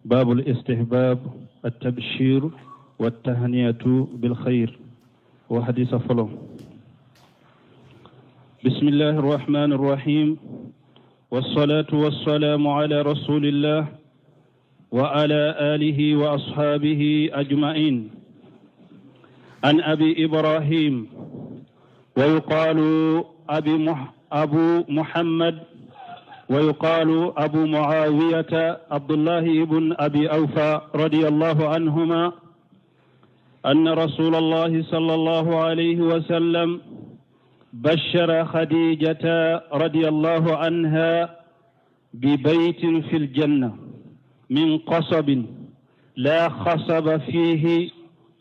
باب الاستحباب التبشير والتهنئة بالخير وحديث فلو. بسم الله الرحمن الرحيم، والصلاة والسلام على رسول الله وعلى آله وأصحابه أجمعين. عن أبي إبراهيم ويقال أبو محمد ويقال أبو معاوية عبد الله بن أبي أوفى رضي الله عنهما أن رسول الله صلى الله عليه وسلم بشر خديجة رضي الله عنها ببيت في الجنة من قصب لا خصب فيه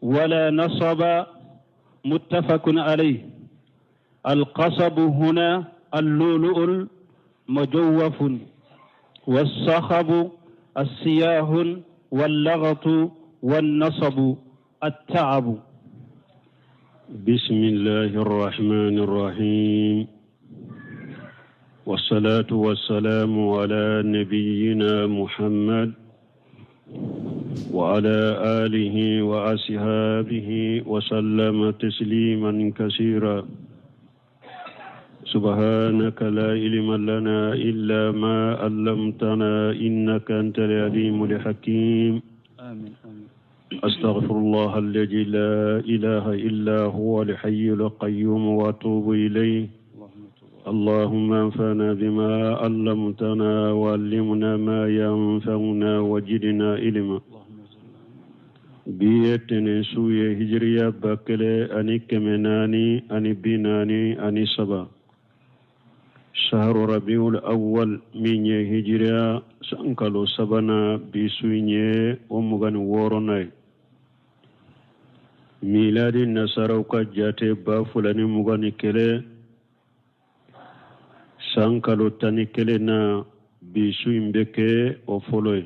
ولا نصب، متفق عليه. القصب هنا اللؤلؤ مجوف، والصخب السياه واللغط، والنصب التعب. بسم الله الرحمن الرحيم، والصلاة والسلام على نبينا محمد وعلى آله وأصحابه وسلم تسليما كثيرا. سبحانك لا علم لنا إلا ما علمتنا إنك أنت العليم الحكيم. آمين. أستغفر الله الذي لا إله إلا هو الحي القيوم وأتوب إليه. اللهم انفعنا بما علمتنا وعلمنا ما ينفعنا وزدنا علما. بيتنا سوية هجرية بكلة أني كمناني أني بناني أني سبا شهر ربيع الأول من هجرية سانكالو سبنا بسويني ومغان ووروناي ميلاد النصارى وكجاتي بافلاني مغاني كله سانكالو تاني كله نا بسوين بكي وفولوي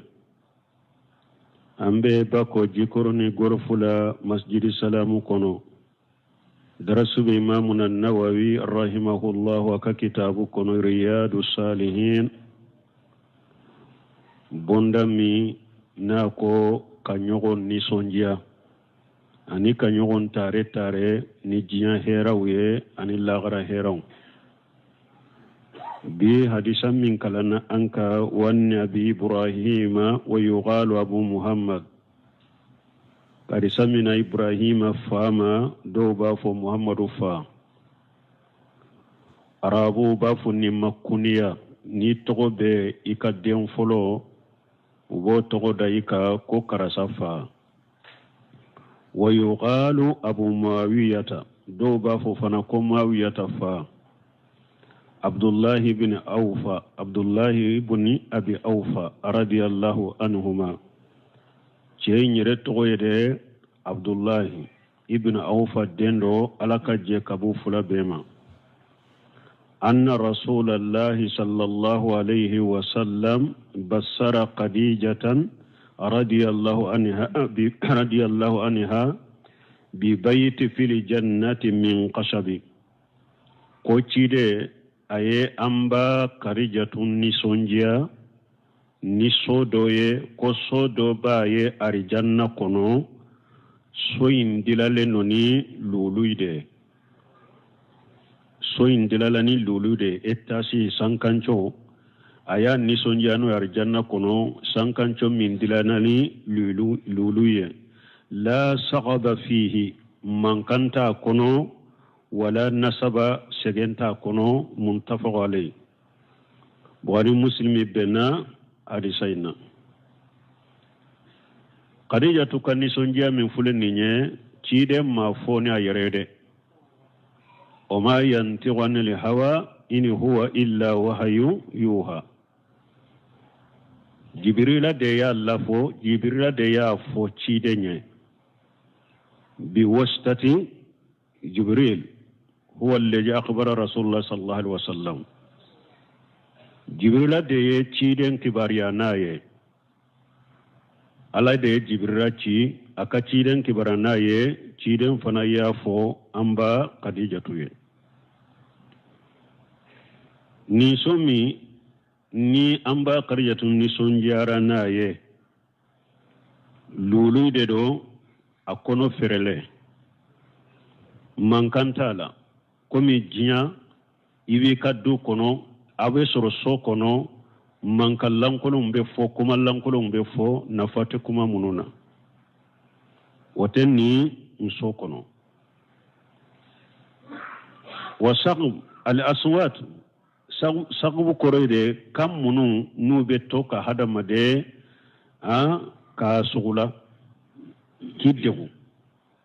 أمبي باكو جيكوروني غرفولا مسجد السلام كونو درس بإمامنا النووي رحمه الله وككتاب كونو رياض الصالحين بوندامي ناكو كانيوغون نيسونجيا أني كانيوغون تاري تاري نيجيان هيراوي أني لاغرا هيراو بي حديثا من كلنا أنك وأن أبي إبراهيم ويقال أبو محمد حديثا من إبراهيم فاما دوبا فو محمد فا أرابو بافو نمكونيا ni togo be ika den folo ubo togo da ika ko karasa fa wa yuqalu abu muawiyata do ba fo fana ko muawiyata fa abdullah ibn awfa abdullah ibn abi awfa radiyallahu anhuma cenyere togo yede abdullah ibn awfa dendo alaka je kabu fula bema أن رسول الله صلى الله عليه وسلم بشر خديجة رضي الله عنها ببيت في الجنة من قصب. كوتشيدي أي أمبا خديجة نيسونجيا نيسودوي كوسودو باي أرجانا كونو سوين دلالنوني لولويدي soyin dilalani lulude etasi sankancho aya nisonjano arjanna kono sankancho min dilanani luluye la saqaba fihi mankanta kono wala nasaba segenta kono muntafaq alay bukhari muslimi bena hadisaina khadija tukani sonjia min fuleninye cide ma foni ayrede وما ينطق عن الهوى إن هو إلا وحي يوحى. جبريل ديا لفو جبريل ديا فو تشيدني بواسطة جبريل هو الذي أخبر رسول الله صلى الله عليه وسلم. جبريل ديا تشيدن كبارياناي على ديا جبريل تشي أكا تشيدن كبارياناي تشيدن فنايا فو أمبا خديجة توي ni somi ni amba qaryatun ni sonjara naye lulu de do akono ferele mankantala komi jinya iwi kaddu kono abe soro so kono mankallankolon be fo kumallankolon be fo nafate kuma mununa woten ni nso kono wasaqb al aswat saqbu korede kam munun nube toka hadamade ka sugula kiddegu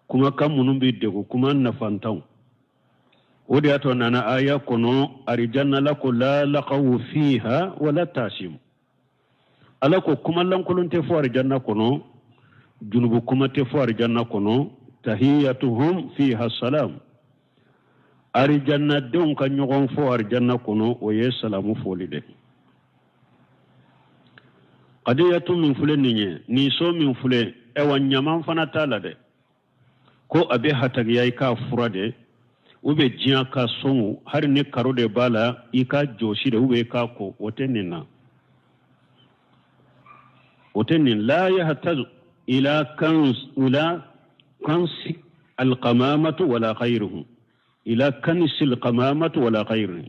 kuma kam munun be degu kuma nafantaw wodi ato nana aya kono arijanna lako la laqaw fiha wala tasim alako kuma lankolon te fo arijanna kono junubu kuma te fo arijanna kono tahiyatuhum fiha salam arijanna don ka nyogon fo arijanna kono o ye salamu folide qadiyatu min fule ni so min fule e wanyaman fana tala de ko abe hatagiyai ka furade ube jiya ka songu har ne karo de bala ika joshi de ube ka ko wotenin la yahtaju ila kansi alqamamatu wala ghayruhu ila kansi alqamamatu wala ghayruhu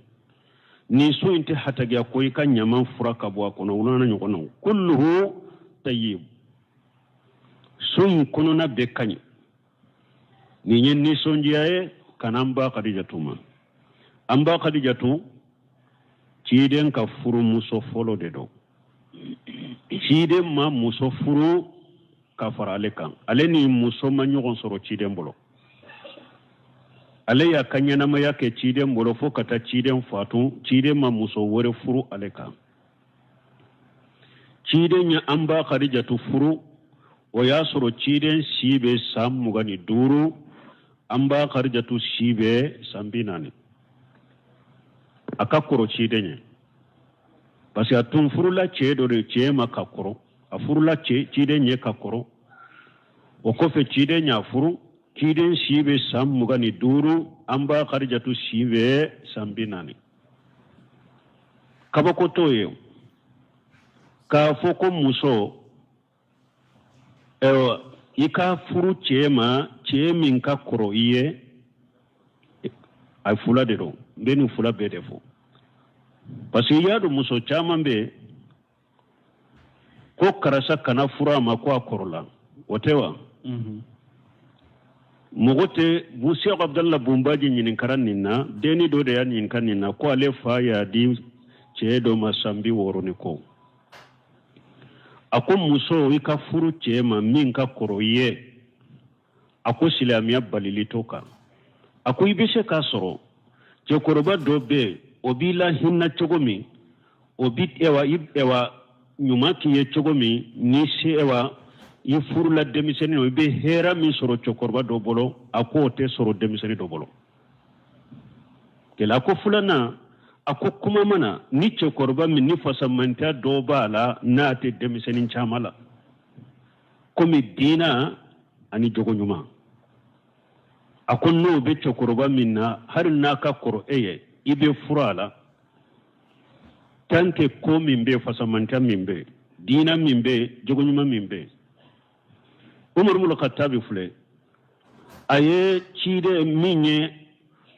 ni so inte hatagiya ko ika nyaman fura ka bo ko no nana nyokono kulluhu tayyib sun kununa bekani ni nyen ni sonjiyaye kanamba Khadijatu ma amba Khadijatu ciden ka furu muso folo de do ciden ma muso furu ka farale kan ale ni muso ma nyogon soro ciden bolo ale ya kanyana ma yake ciden bolo fo kata ciden fatu ciden ma muso wore furu ale kan ciden ya amba Khadijatu furu o ya soro ciden sibe sammu gani duru amba Khadijatu sibe sambinani akakoro cidenye parce que atun furula cedo de cema kakoro a furula cidenye kakoro o kofe cidenya furu ciden sibe sammu gani duru amba Khadijatu sibe sambinani kabako toye ka foko muso ika furu cema cemin ka koro iye ay fula de do benu fula be defo parce que yado muso caman be ko karasa kana fura ma ko akorola wotewa mogote bu Cheikh Abdallah Bumbaji nyinin karanina deni do de ya nyin kanina ko ale fa ya di cedo masambi woroni ko ako muso ika furu cema min ka koro ye ako silamiya balili toka ako ibese ka soro je koroba do be obila hinna chogomi obi ewa nyuma kiye chogomi ni se ewa yi furu la demiseni no be hera min soro chokoroba do bolo ako te soro demiseni do bolo kela ko fulana ako kuma mana ni chokoroba min ni fasamanta do bala na te demiseni chamala komi dina ani jogo nyuma ako no be chokoroba minna har naka koro eye ibe furala tanke ko mimbe fasamanta mimbe dina mimbe jogo nyuma mimbe Umar ibn Khattab fule aye cide minye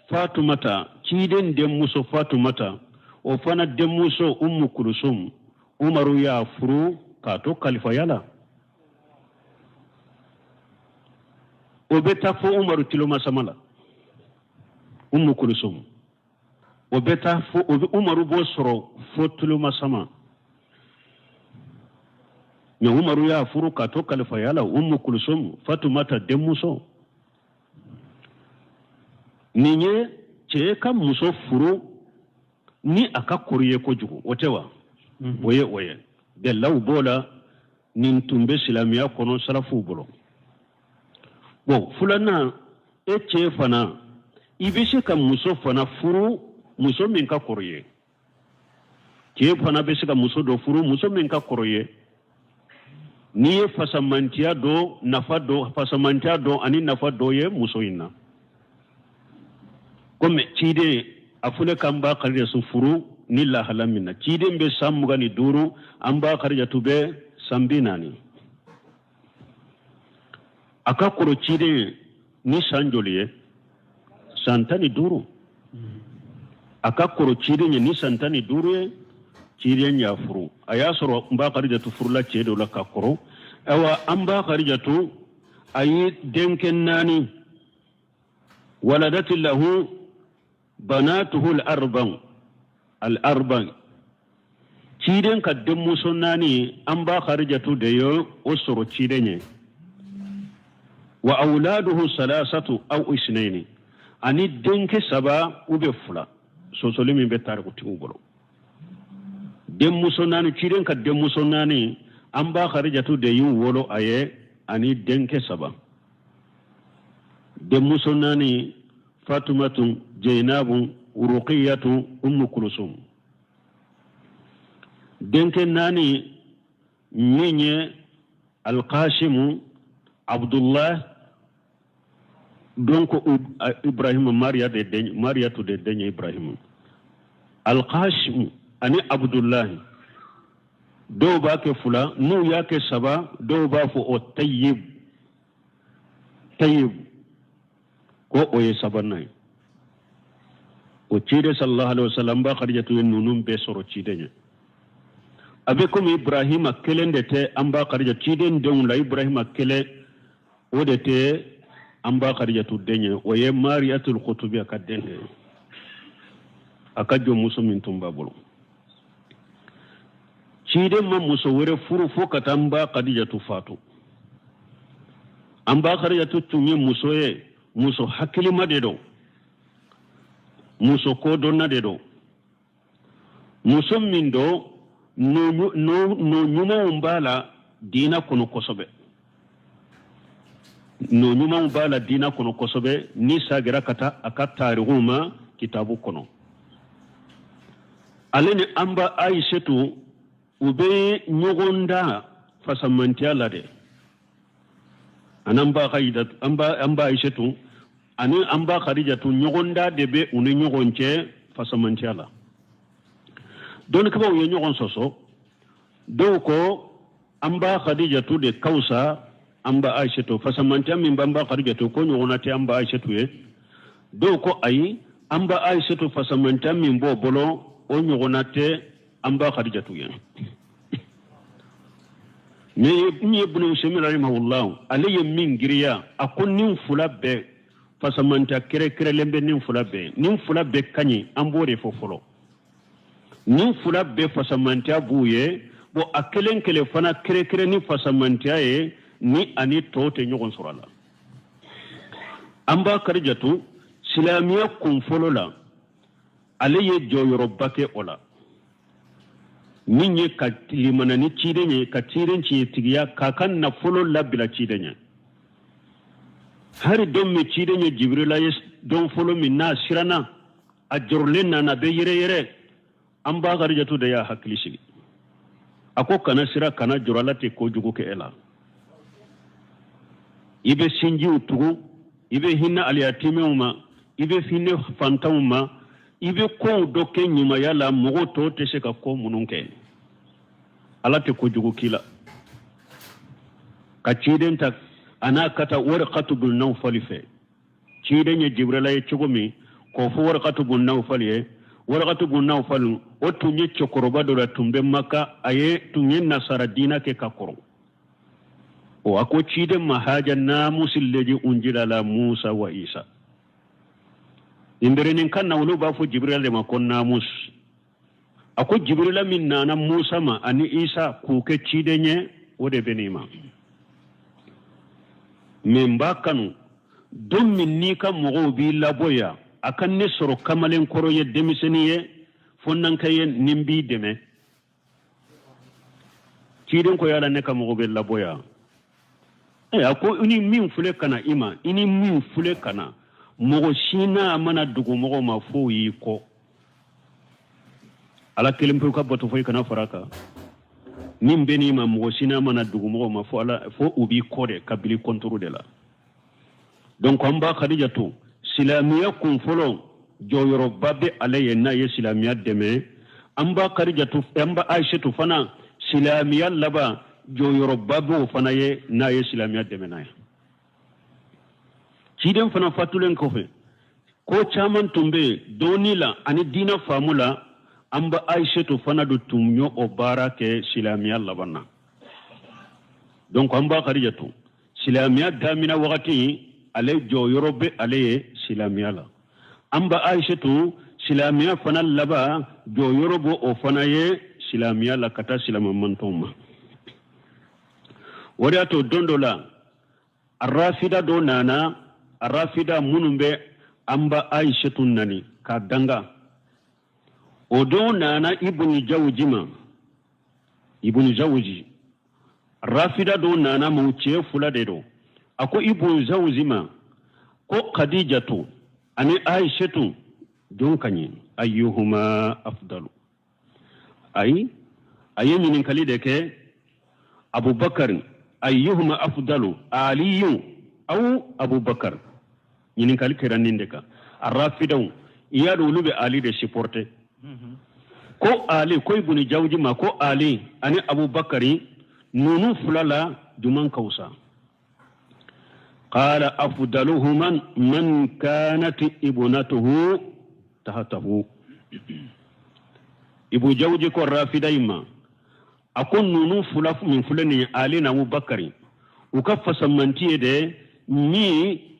Fatumata ciden de muso Fatumata o fana de muso Ummu Kulsum Umaru ya furu kato khalifa yala o beta fo Umaru tiloma samala Ummu Kulsum o beta fo Umaru bo soro fo tiloma sama ne Umaru ya furu kato khalifa yala Ummu Kulsum Fatumata de muso ninye cheka muso furu ni aka kuriye ko jugo wotewa oye de law bola nin tumbe silamiya kono salafu bolo bo fulana eche fana ibishe ka muso fana furu muso min ka kuriye ke fana be ka muso do furu muso min ka kuriye ni fasamantia do nafa do fasamantia do ani nafa do ye muso inna comme cide afule kamba khariya su furu ni la halamina cide mbe sammuga ni duru amba khariya tube sambinani aka koro cide ni sanjoliye santani duru aka koro cide ni santani duru cide nya furu aya soro mba Khadijatu furla cede la ka koro awa amba Khadijatu ayi denken nani ولدت له بناته الأربع ciden ka demmuso nani an ba Khadijatu da yo osoro cidenye wa auladuhu salasatu aw isnaini ani denke saba ube fula sosoli min be tare ko tingolo demmuso nani ciden ka demmuso nani an ba Khadijatu da yin wolo aye ani denke saba demmuso nani Fatumatu Jainabu Ruqiyatu Ummu Kulsum denke nani minye Al-Qasimu Abdullah donc Ibrahim Maria to de denye Ibrahim Al-Qasim ani Abdullah do ba ke fula nu ya ke saba do ba fo o tayyib ko oye sabanay o cide sallallahu alaihi wasallam ba Khadijatu nunum be soro cide nya abe comme Ibrahima kelende te amba Khadijatu cide ndon la Ibrahima kele wode te amba Khadijatu denye oye Mariatul Qutubi akadende akajo muso min tumba bolo cide ma muso wore furu fo katamba Khadijatu fatu amba Khadijatu tunye muso ye muso hakilima de do muso ko donna de do muso min do no nyuma umbala dina kono kosobe no nyuma umbala dina kono kosobe ni sagira kata akata ruma kitabu kono alene amba Aishatu ube nyogonda fasamantia lade anamba Khadijatu amba Aishatu ani amba Khadijatu nyogonda debe une nyogonche fasamantiala don kaba uye nyogon soso doko amba Khadijatu de kausa amba Aishatu fasamantia min amba Khadijatu ko nyogonate amba Aishatu ye doko ayi amba Aishatu fasamantia min bo bolo o nyogonate amba Khadijatu ye ni ibn Usaymin rahimahullah alayhi min giriya akon nin fula be fasamanta kere lembe nin fula be kanyi ambore fofolo nin fula be fasamanta buye bo akelen kele fana kere ni fasamanta ye ni ani tote nyogon surala amba Khadijatu silamiya kun folo la alayhi joyoro bake ola ninye ka limana ni cidenye ka cidenci tigiya kakan na folo labila cidenye hari don mi cidenye Jibrila yes don folo min na sirana a jorlen na be yere an ba Khadijatu da ya hakili shi ako kana sira kana joralate ko jugo ke ela ibe sinji utugo ibe hinna aliyatimeuma ibe finne fantauma ibe ko doke nyuma yala mogo to te se ka ko mununke ala te ko jugo kila ka ciden ta ana kata Warqatu bin Nawfal fe ciden ye Jibrila ye chugumi ko fo Warqatu bin Nawfal ye Warqatu bin Nawfal o tunye chokoroba do la tumbe Makka aye tunye nasara dina ke kakoro o ako ciden mahaja namusil leji unjila la Musa wa Isa imberenin kan nawlo ba fo Jibril de makon namus ako Jibril min nana Musa ma ani Isa ku ke cidenye wode benima min bakanu dum min ni kam mo bi laboya akan ne soro kamalen koroye demiseniye fonnan kaye nimbi deme ciden ko yala ne kam mo be laboya ako ini min fule kana ima ini min fule kana mogo shina mana dugu mogo ma fo yi ko ala kelimpu ka boto foy kana faraka nim beni ma mogo shina mana dugu mogo ma fo ala fo ubi kode kabili kontro de la donc amba Khadijatu silamiya kun folo joyoro babbe alaye na ye silamiya deme amba Khadijatu amba Aishatu fana silamiya laba joyoro babbe fana ye na ye silamiya deme na ciden fana fatulen kofe ko caman tumbe donila ani dina famula amba aishatu fana do tumnyo o bara ke silamiya labanna donc amba kharijatu silamiya damina wakati ale jo yorobe ale silamiya la amba aishatu silamiya fana laba jo yorobo o fana ye silamiya la kata silama mantoma wariato dondola arrafida do nana arrafida munumbe amba aishatu nani ka danga o do nana ibnu jawji rafida do nana mu ce fula de do ako ibnu zawzima ko khadijatu ani aishatu don kanyi ayyuhuma afdalu ayyin min kali de ke abubakar ayyuhuma afdalu aliyu aw abubakar yin kali kiranin de ka arrafida iya do lube ali de supporter ko ali ko ibnu jawjima ko ali ani abubakari nunu fulala duman kausa qala afdaluhum man kanat ibnatuhu tahtahu ibu jawji ko rafidaima akon nunu fulaf min fulani ali na abubakari ukafasa mantiye de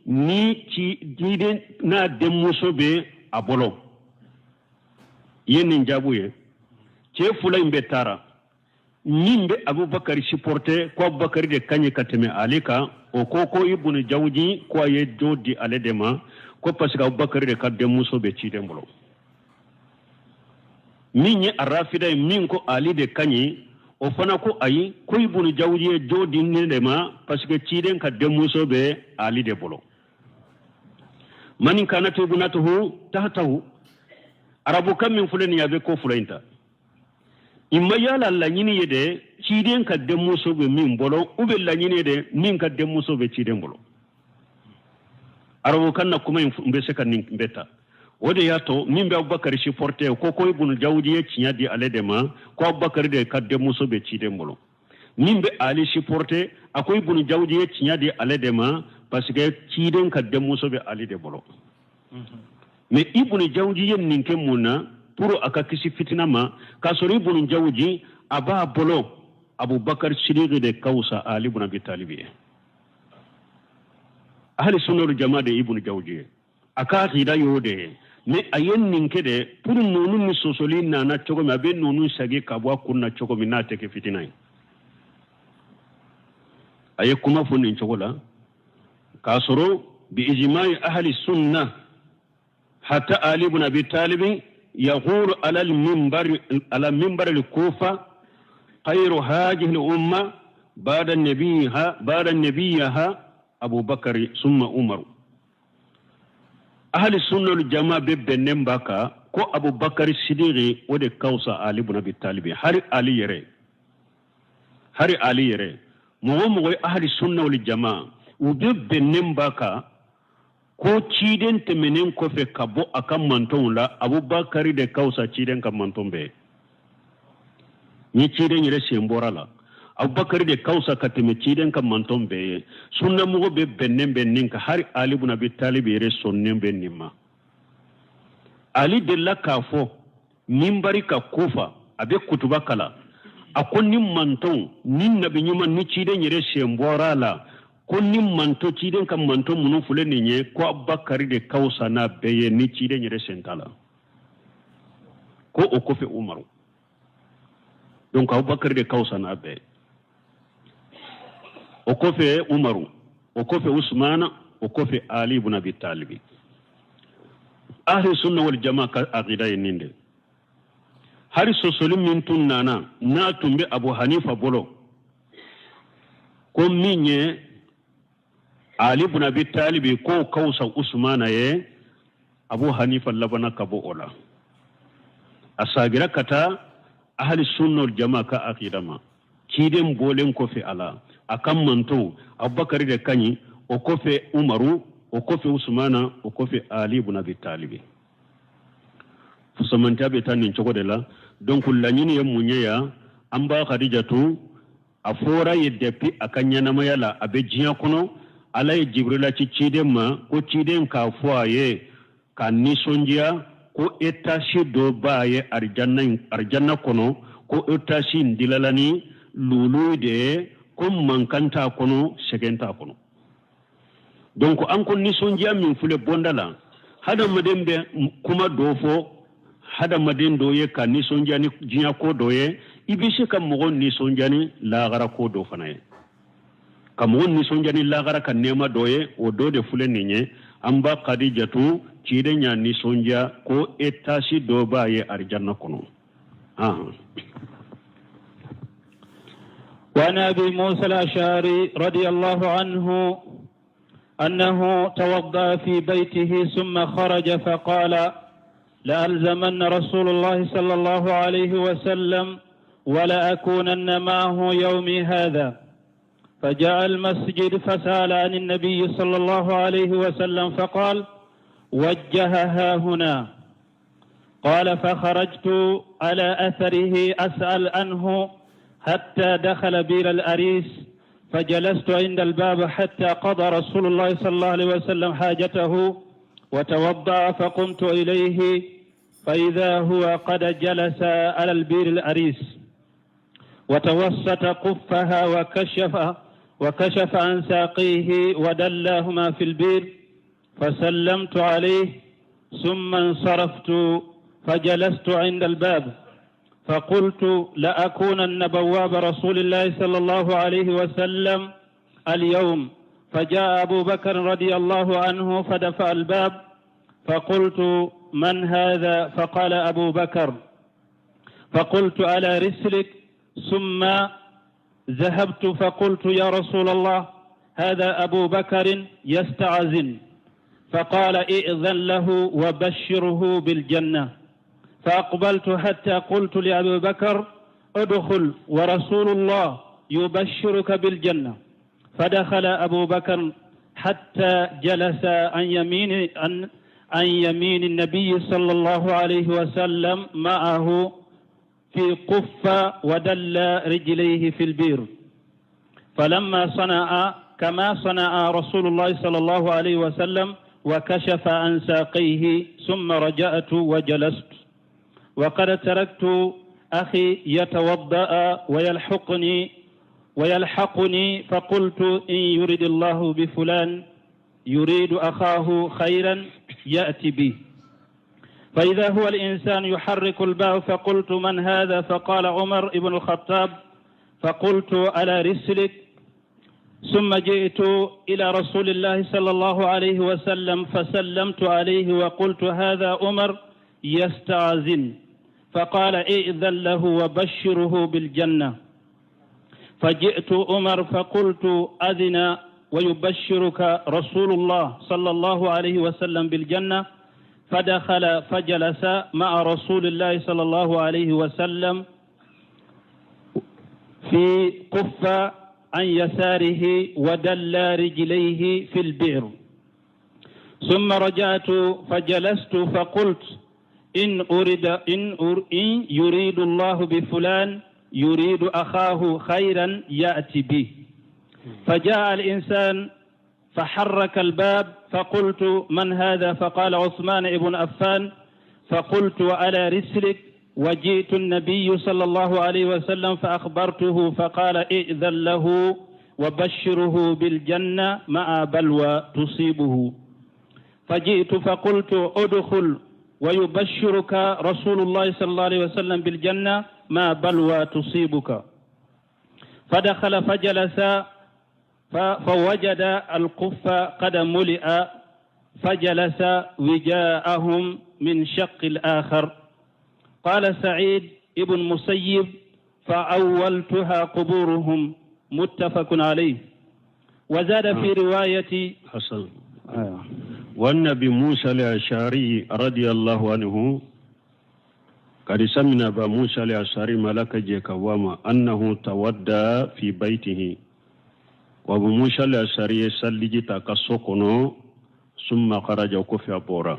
ni ci diden na demusobe abolo yenin jabuye ce fula imbe tara nimbe abubakar supporte ko abubakar de kanye kateme alika o koko ibnu jawji ko ye jodi aledema ko parce que abubakar de kadde muso be ci dembolo minye arafida min ko ali de kanye o fana ko ayi ko ibnu jawji ye jodi ngedema parce que ci den kadde muso be ali de bolo manin kana tubunatuhu tahtahu arabu kam min fulani yabe ko fulainta imma yala la nyini yede ciden ka demuso be min bolo ube la nyini yede min ka demuso be ciden bolo arabu kan na kuma mbe se kan beta wode yato min be abubakar shi porte ko ibnu jawdi ye cinya di aledema ko abubakar de ka demuso be ciden bolo min be ali shi porte akoy ibnu jawdi ye cinya di aledema parce que ciden ka demuso be ali de bolo mais ibnu jawji yen ninke muna pour aka kisi fitinama kasoro ibnu jawji aba bolo abubakar siddiq de kausa ali ibn abi talib ahli sunnah jamaa de ibnu jawji aka khida yode mais ayen ninke de pour nonu ni sosoli nana chogo ma be nonu sagi kabwa kunna chogo minate ke fitinai aye kuma funin chogola kasoro bi ijma'i ahli sunnah حتى علي بن أبي طالب يقول على منبر الكوفة خير هذه الأمة بعد النبيها أبو بكر ثم عمر أهل السنة الجماعة ببنم باكا كو أبو بكر الصديق ودي كوسا علي بن أبي طالب هاري علي يري مغمغي أهل السنة والجماعة وببنم باكا ko ciden temenen kofe kabo akan manton la abubakari de kausa ciden kan manton be ni ciden yere sembora la abubakari de kausa kateme ciden kan manton be sunna mugo be bennen bennin ka har ali ibn abi talib yere sonnen bennima ali de la kafo mimbari ka kufa abe kutuba kala akon nim manton nin nabi nyuma ni ciden yere sembora la konni manto ciden kam manto munu fule ninye ko abubakari de kausa na beye ni ciden yere sentala ko o kofe umaru donc abubakari de kausa na beye o kofe umaru o kofe usmana o kofe ali ibn abi talib ahli sunna wal jamaa ka aqida ninde hari sosolim min tunnana na tumbe abu hanifa bolo ko minye ali ibn abi talib ko kausa usmana ye abu hanifa labana kabo ola asagira kata ahli sunna wal jamaa ka aqidama kiden bolen ko fi ala akan manto abubakar de kanyi o ko fe umaru o ko fe usmana o ko fe ali ibn abi talib fusamanta be tanin chogo de la donc lanyini ye munyeya amba khadijatu afora ye depi akanya na mayala abe jiya kono alay jibrila ci ciden ma ko ciden ka foye ka nisondiya ko etashi do baye arjanna kono ko etashi ndilalani lulude ko mankanta kono segenta kono donc an ko nisondiya min fule bondala hada madembe kuma dofo hada maden doye ka nisondiya ni jinya ko doye ibishe kam mogon nisondiya la gara ko do fanaye kamun nisonjani lagara kan nema doye o dode fule ninye amba khadijatu cidenya nisonja ko etashi do baye arjanna kono وعن أبي موسى الأشعري رضي الله عنه أنه توضأ في بيته ثم خرج فقال لألزمن رسول الله صلى الله عليه وسلم ولأكونن معه يومي هذا فجاء المسجد فسأل عن النبي صلى الله عليه وسلم فقال وجهها هنا قال فخرجت على أثره أسأل عنه حتى دخل بير الأريس فجلست عند الباب حتى قضى رسول الله صلى الله عليه وسلم حاجته وتوضأ فقمت إليه فإذا هو قد جلس على البير الأريس وتوسط قفها وكشف عن ساقيه ودلاهما في البير فسلمت عليه ثم انصرفت فجلست عند الباب فقلت لأكونن بواب رسول الله صلى الله عليه وسلم اليوم فجاء أبو بكر رضي الله عنه فدفع الباب فقلت من هذا فقال أبو بكر فقلت على رسلك ثم ذهبت فقلت يا رسول الله هذا أبو بكر يستعزن فقال ائذن له وبشره بالجنة فأقبلت حتى قلت لأبي بكر ادخل ورسول الله يبشرك بالجنة فدخل أبو بكر حتى جلس عن يمين النبي صلى الله عليه وسلم معه في قفة ودل رجليه في البير فلما صنع كما صنع رسول الله صلى الله عليه وسلم وكشف عن ساقيه ثم رجعت وجلست وقد تركت أخي يتوضأ ويلحقني فقلت إن يريد الله بفلان يريد أخاه خيرا يأتي به فإذا هو الإنسان يحرك الباب فقلت من هذا فقال عمر بن الخطاب فقلت على رسلك ثم جئت إلى رسول الله صلى الله عليه وسلم فسلمت عليه وقلت هذا عمر يستعزن فقال ائذن له وبشره بالجنة فجئت عمر فقلت أذن ويبشرك رسول الله صلى الله عليه وسلم بالجنة فدخل فجلس مع رسول الله صلى الله عليه وسلم في قفة عن يساره ودل رجليه في البئر ثم رجعت فجلست فقلت إن يريد الله بفلان يريد أخاه خيرا يأتي به فجاء الإنسان فحرك الباب فقلت من هذا فقال عثمان بن عفان فقلت على رسلك وجئت النبي صلى الله عليه وسلم فأخبرته فقال ائذن له وبشره بالجنة مع بلوى تصيبه فجئت فقلت ادخل ويبشرك رسول الله صلى الله عليه وسلم بالجنة ما بلوى تصيبك فدخل فجلس فوجد القف قد ملئ فجلس وجاءهم من شق الآخر قال سعيد ابن مسيب فأولتها قبورهم متفق عليه وزاد في رواية حسن والنبي موسى الأشعري رضي الله عنه قد سمنا بموسى الأشعري ملك جيكواما أنه تودى في بيته وابو موسى الأشعري سلجي تاكسوكونو ثم خرج كفي أبورا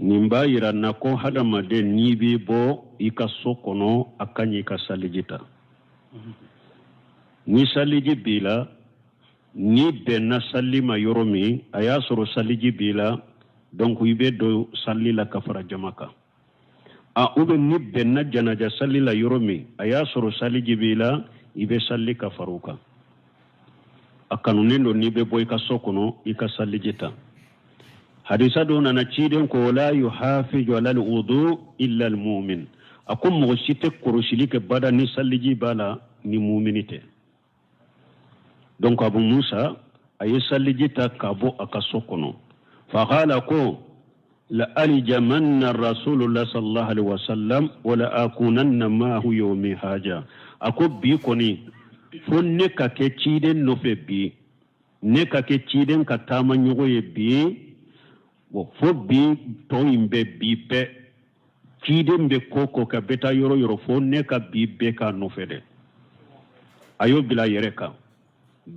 نمبايرا نكو هذا مدين نيبي بو إكسوكونو أكاني كسلجيتا نسلجي بلا ni benna sallima yoromi aya soro salliji bila donc ibe do sallila kafara jamaka a ube ni benna janaja sallila yoromi aya soro salliji bila ibe salli kafaruka akanunendo ni be boy ka sokono ika sallijita hadisa do nana ciden ko la yuhafizu ala al-wudu illa al-mu'min akum mo site korosilike bada ni salliji bala ni mu'minite donc abu musa ay sallijita kabo aka sokono fa qala ko la alijamanna rasulullah sallallahu alaihi wasallam wala akunanna ma'ahu yawmi haja ako bi koni fonne ka ke ciden no fe bi ne ka ke ciden ka tama nyugo ye bi wo fo bi to imbe bi pe ciden be koko ka beta yoro yoro fonne ka bi be ka no fe de ayo bila yereka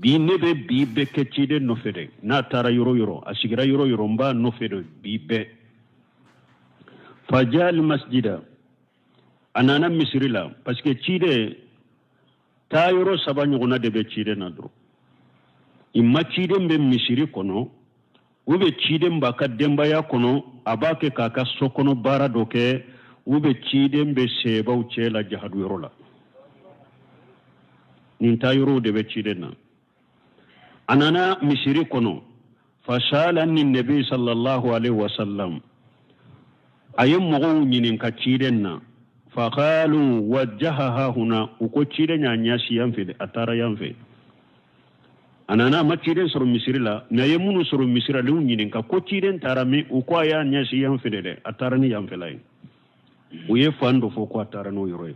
bi ne be bi be ke ciden no fe de na tara yoro yoro asigira yoro yoro mba no fe de bi be fajal masjida anana misrila parce que cide ta yoro saba ɲɔgɔnna de bɛ ciden na dɔrɔn imma ciden bɛ misiri kɔnɔ u bɛ ciden b'a ka denbaya kɔnɔ a b'a kɛ k'a ka so kɔnɔ baara dɔ kɛ u bɛ ciden bɛ sɛbaw cɛ la jahaduyɔrɔ la nin ta yɔrɔw de bɛ ciden na a nana misiri kɔnɔ fasala ni nabi sallallahu alaihi wasallam a ye mɔgɔw ɲininka ciden na فقالوا وجهها هنا وكوتشيرن يانياسي ينفد أتارا ينفد أنا ما تشيرن سر مصر لا نيمون سر مصر لون ينكا كوتشيرن تارامي وكوايا يانياسي ينفد أتارني ينفلاي ويفاندو فوكو أتارنو يروي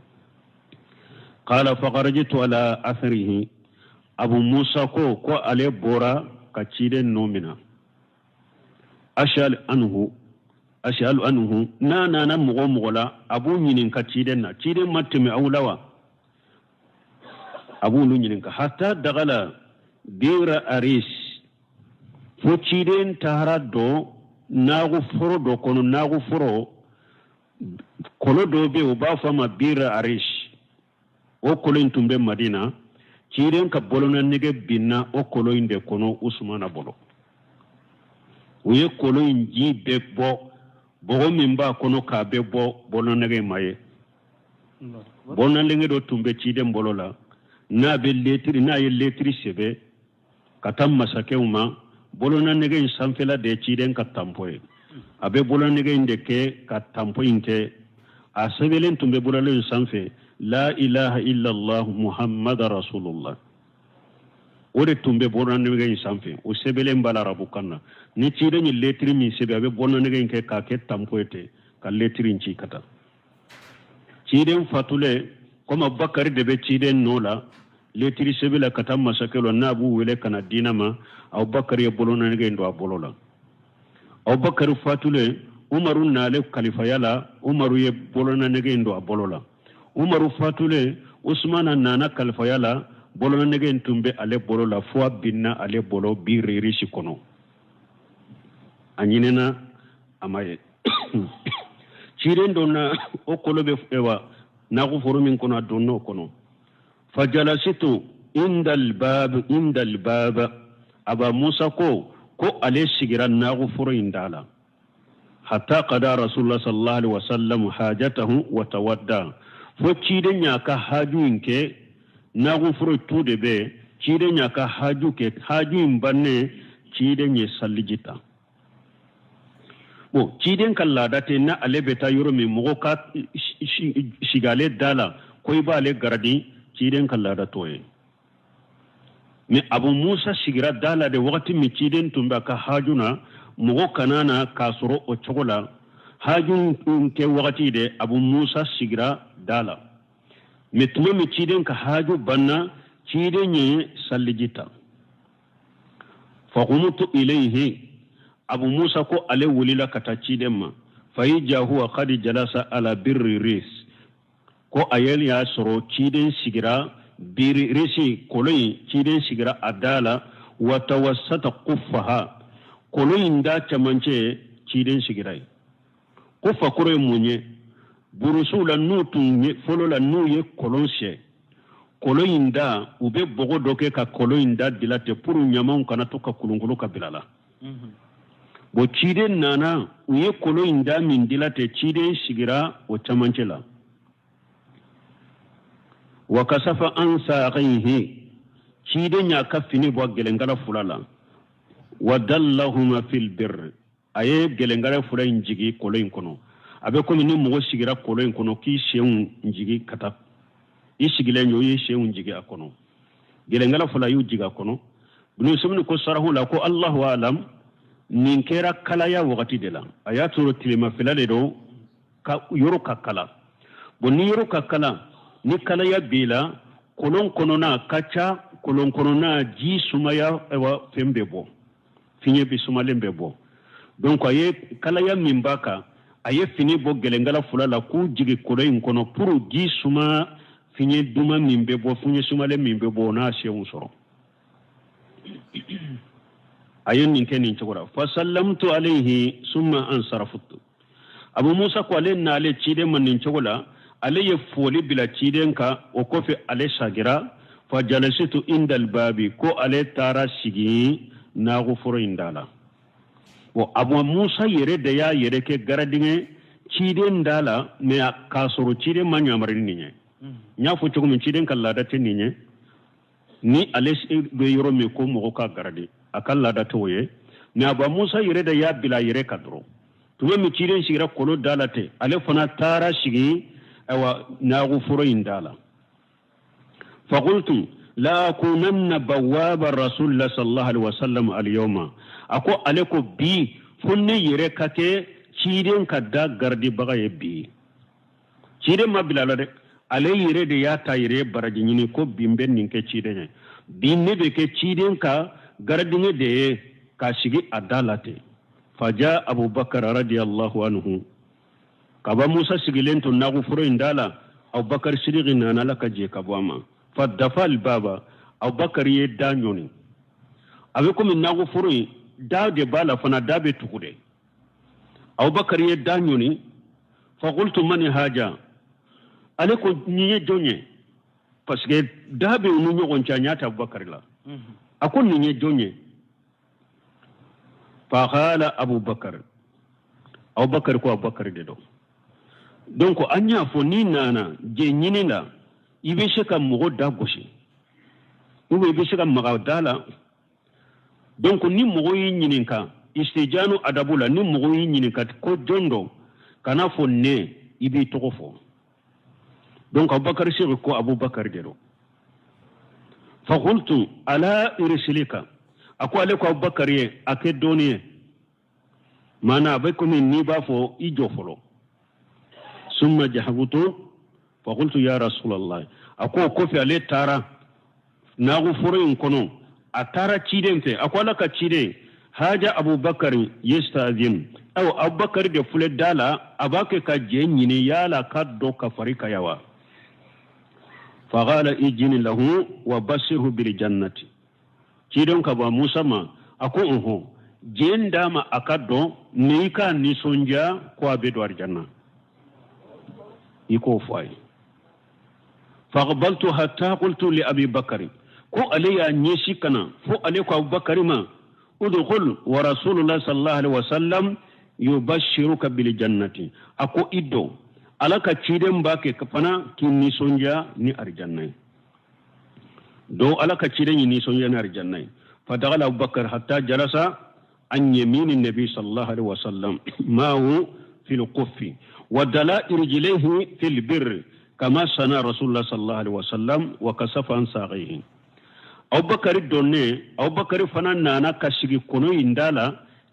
قال فخرجت على أثره أبو موسى كو عليه بورا كتشيرن نومنا أشأل أنه نانا مغلا أبو نينك تشيدنا تشيدن ماتمي أولوا أبو نينك حتى دغلا بير أريس فو تشيدن تهرادو ناغو فرو دو كونو ناغو فرو كولو دو بي وبافما بير أريس او كولو انتم بي مدينة تشيدن كبولونا نيجي بينا او كولو اندي كونو عثمان بولو ويه كولو انجي بيك بو bogo min ba kono ka be bo bono nege maye bono lenge do tumbe cide mbolo la na be letri na ye letri sebe katam masakeuma bolo na nege sanfela de cide ka tampoe abe bolo nege ndeke ka tampo inte a sebelen tumbe bolo le sanfe la ilaha illa allah muhammad rasulullah ore tumbe bolo nege sanfe o sebelen bala rabukanna ni cide ni letri mi sebe abe bolo nege nke ka ke tampoete ka letri nci kata cide fatule koma bakari de be cide nola letri sebe la kata masakelo na bu wele kana dinama aw bakari e bolo nege ndo a bolo la aw bakari fatule umaru nale khalifa yala umaru ye bolo nege ndo a bolo la umaru fatule usmana nana khalifa yala bolo nege ntumbe ale bolo la fo binna ale bolo bi riri kono anyinena amaye ciren donna o kolobe ewa na ko forumin kono donno kono fajalasitu indal bab aba musa ko ale sigira na ko foro indala hatta qada rasulullah sallallahu alaihi wasallam hajatahu wa tawadda fo ciden nya ka haju inke na ko foro tude be ciden nya ka haju ke haju imbanne ciden ye sallijita bo ciden kalladate na alebeta yoro mi mogo ka sigale dala koy ba le garadi ciden kallada toye mi abu musa sigira dala de wakati mi ciden tumba ka hajuna mogo kanana kasoro o chogola hajun ke wakati de abu musa sigira dala mi tuma mi ciden ka haju banna ciden ye sallijita fa qumtu ilayhi abu musa ko ale wulila kata ciden ma fayija huwa qad jalasa ala birri ris ko ayel ya soro ciden sigira birri risi koloi ciden sigira adala wa tawassata quffaha koloi nda chamanche ciden sigira quffa kore munye burusula nutu folo la nuye kolonse kolo inda ube bogo doke ka kolo inda dilate puru nyamaun kana to ka kulungulu ka bilala bo cide nana uye kolo inda min dilate cide sigira o chamancela wa kasafa an saqihi cide nya ka fini bo gelengala fulala wa dallahuma fil birr aye gelengala fula injigi kolo inkono abe ko ni mo sigira kolo inkono ki sheun injigi kata isigile nyo ye sheun jigi akono gelengala fula yu jiga kono bunu sumni ko sarahu la ko Allahu alam nin kera kala ya wakati de la ayatu tilima filale do ka yoro kakala bonni yoro kakala ni kala ya bila kolon kono na kacha kolon kono na ji sumaya ewa fembe bo finye bi sumalembe bo donc aye kala ya mimbaka aye fini bo gelengala fulala ku jigi koloin kono puru ji suma finye duma mimbe bo finye sumale mimbe bo na sheun soro ayen nin kenin chogora fa sallamtu alayhi summa ansaraftu abu musa ko ale na ale chide man nin chogola ale ye foli bila chiden ka o kofe ale shagira fa jalasitu indal babi ko ale tara sigi na gufuro indala wo abu musa yere de ya yere ke garadinge chiden dala me kasoro chide man yamarin ninye nya fo chogum chiden kala da teninye ni ale be yoro me ko mo ka garadi akalla da toye ni aba musa yire da ya bila yire kadro tuwe mi ciren shigira kolo dalate ale fana tara shigi awa na gufuro indala fa qultu la kunanna bawaba rasulullah sallallahu alaihi wasallam al yawma ako ale ko bi funne yire kake ciren kadda gardi baga yebbi ciren ma bila la de ale yire de ya ta yire baraji ni ko bimben ninke ciren binne be ke ciren ka gardinge de ka shigi adalate faja abubakar radiyallahu anhu kaba musa sigilento nagu furo indala abubakar sirigi nana laka je kabwama fadafa albaba abubakar ye danyoni abe komi nagu furo da de bala fana dabe tukude abubakar ye danyoni fa qultu man haja ale ko niye jonye parce que dabe unu nyogon chanyata abubakar la akon ni jonye fa qala abubakar ko abubakar de do donc anya fo ni nana je nyini la ibe sheka mo da goshi ibe sheka maga dala donc ni mo yi nyini ka istijanu adabula ni mo yi nyini ka ko jondo kana fo ne ibe to fo donc abubakar shi ko abubakar de do فقلت ألا إرسلك أقول لك أبو بكر أكيد دوني ما نابكم النبا فو إجوفلو ثم جحبت فقلت يا رسول الله أقول كوفي عليه تارا نغفرين كنو أتارا تشيدين في أقول لك تشيدين هاجا أبو بكر يستأذن أو أبو بكر دي فلد دالا أباك كجيني يالا كدو كفريكا يوا فقال إجن له وبشره بالجنة كيدون كبا موسى ما أكو جين داما أكادو نيكا نيسونجا كوا بدوار جنة يكو فاي فقبلت حتى قلت لأبي بكر كو علي نيشيكنا فو عليك أبو بكر ما ادخل ورسول الله صلى الله عليه وسلم يبشرك بالجنة أكو إدو alaka ciden bake kafana kin ni sonja ni arjanna do alaka ciden ni sonja ni arjanna fa dagala abubakar hatta jalasa an yamin an-nabi sallallahu alaihi wasallam ma hu fil quffi wa dala irjilayhi fil birr kama sana rasulullah sallallahu alaihi wasallam wa kasafa an saqihi abubakar donne abubakar fana nana kashigi kono indala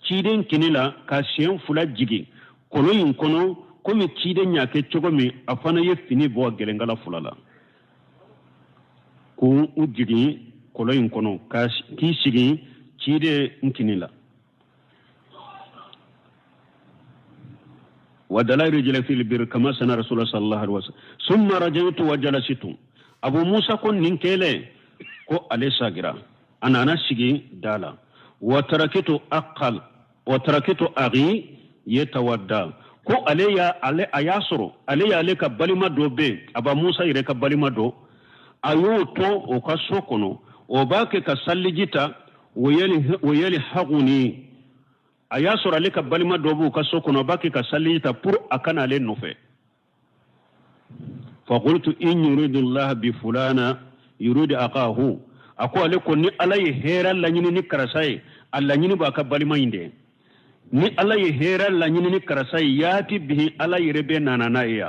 ciden kinila ka shen fula jigi kono in kono komi cide nyake chogomi afana ye fini bo gelengala fulala ku ujigi koloyin kono ki sigi cide nkinila ودلائل رجل في البر كما سنة رسول الله صلى الله عليه وسلم ثم رجعت وجلست أبو موسى كن ننكيلي كو علي ساقرا أنا نسيجي دالا وتركت أغي يتودى كو علي أياسرو علي كبالي ما دو بي أبا موسى يري كبالي ما دو ayoto o ka sokono o bake ka sallijita wayali haguni aya sura le ka balima dobu ka sokono bake ka sallijita pour akana le nofe fa qultu in yuridu Allah bi fulana yuridu aqahu ako ale ko ni alay hera la nyini ni karasai alla nyini ba ka balima inde ni alay hera la nyini ni karasai yati bihi alay rebe nanana ya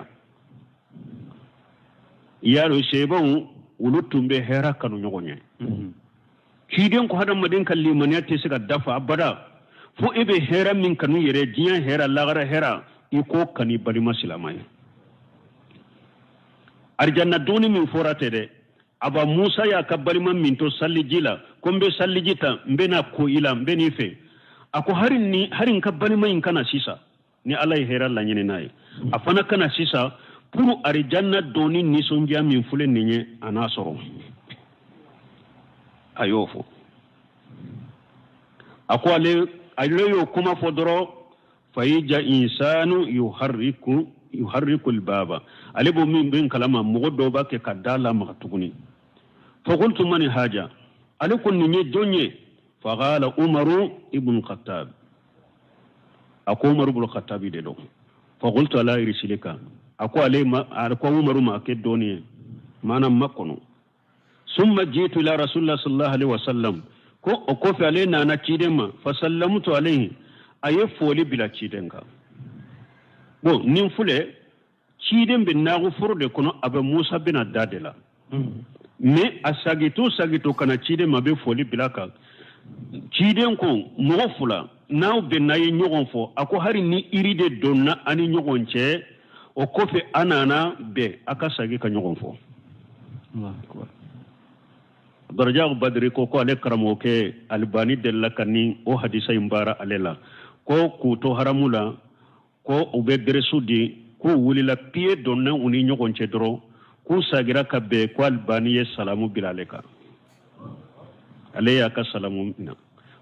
yaro shebon wulutumbe hera kanu nyogonye kiden ko hadam madin kalli maniyati siga dafa abada fu ibe hera min kanu yere diya hera lagara hera iko kani balima silamai arjanna duni min forate de aba musa ya kabbalima min to sallijila kombe sallijita mbena ko ila mbeni fe ako harin kabbalima in kana sisa ni alai hera la nyine nayi afana kana sisa pour arjanna doni ni sonja min fule ninye anasoro ayofo ako aleyo kuma fodoro fayija insanu yuharriku albaba alebo min bin kalama mugodo bake kadala maktuguni فقلت من حاجة ألكن نيجي جوني فقال عمر ابن الخطاب أكو عمر ابن الخطاب دلو فقلت لا يرسلك أكو علي ما أكو عمر ما أكدوني ما أنا مكنو ثم جئت إلى رسول الله صلى الله عليه وسلم كو في علينا أنا تشيدما فسلمت عليه أيفولي بلا تشيدنكا بو نيمفولي تشيدم بناغو فرد كنو أبا موسى بن الدادلا me asagito kana chide mabe foli bilaka chide ko mo fula naw be nayi nyogon fo ako hari ni iride donna ani nyogon che o kofe anana be aka sagi ka nyogon fo Allah akbar daraja badri ko ale karamo ke albani della kani o hadisa imbara alela ko ku to haramula ko ube dresudi ko wulila pie donna uni nyogon che dro ku sagira kabbe ko albani ye salamu bilaleka ale ya ka salamu na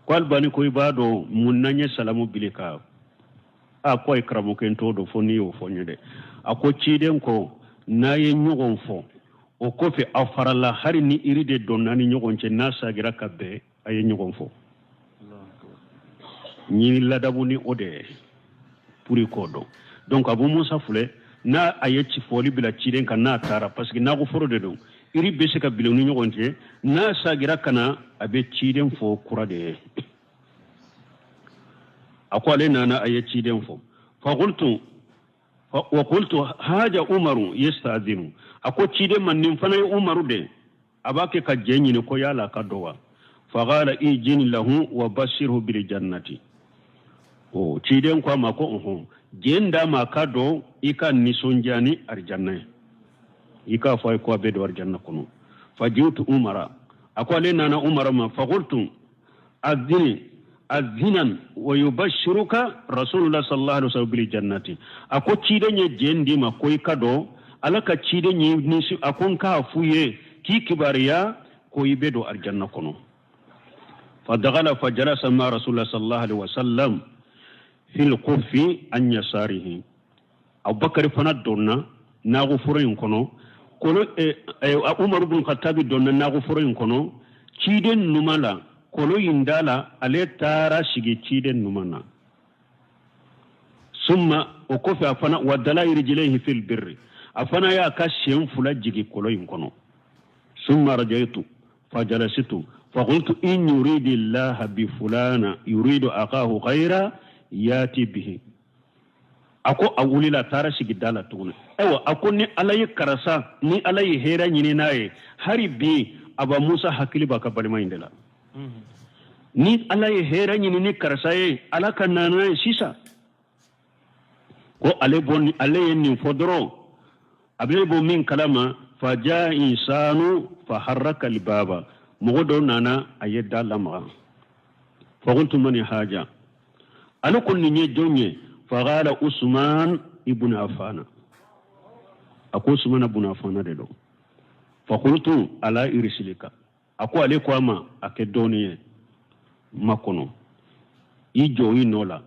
ko albani ko ibado munnanye salamu bileka a ko ikramu ken to do foni o fonyede ako ciden ko naye nyogon fo o ko fe afarala hari ni iride donnani nyogon ce na sagira kabbe aye nyogon fo ni ladabu ni ode puri kodo donc abu musa fule na ayeti foli bila ciden kan na tara parce que na go foro de don iri bese ka bilo ni nyogonte na sagira kana abe ciden fo kurade akwale nana ayeti ciden fo fa qultu wa qultu haja umaru yastadinu ako ciden man nim fana umaru de abake ka jenyi ne ko yala ka dowa fa qala ijin lahu wa bashirhu bil jannati o ciden ko ma ko jenda ma kado ika nisonjani arjanna ika fay ko be do arjanna kuno fajitu umara akwale nana umara ma faqultu azinan wa yubashshiruka rasulullah sallallahu alaihi wasallam bil jannati ako cidenye jendi ma koy kado alaka cidenye nisi akon ka fuye ki kibariya koy be do arjanna kuno fadagala fajalasa ma rasulullah sallallahu alaihi wasallam fil qufi an yasarihi abubakar fana donna nago foroyin kono umar ibn khattab donna nago foroyin kono ciden numala kolo yindala ale tara shige ciden numana summa o kofi afana wadala irjilehi fil birri afana ya ka shen fula jigi kolo yin kono summa rajaitu fajalasitu faqultu in yuridu allah bi fulana yuridu aqahu ghayra yati bihi ako awulila tara sigidala tuguna ewa ako ni alayi karasa ni alayi hera nyini naye hari bi aba musa hakili baka balima indela ni alayi hera nyini ni karasa ye alaka nana sisa ko ale ni fodoro ablebo min kalama faja insanu faharraka libaba mogodo nana ayedda lama faqultu man haja ana kunni nye jonye fagala usman ibn affan ako usman ibn affan de do faqultu ala irsilika ako ale ko ama akedoniye makono ijo inola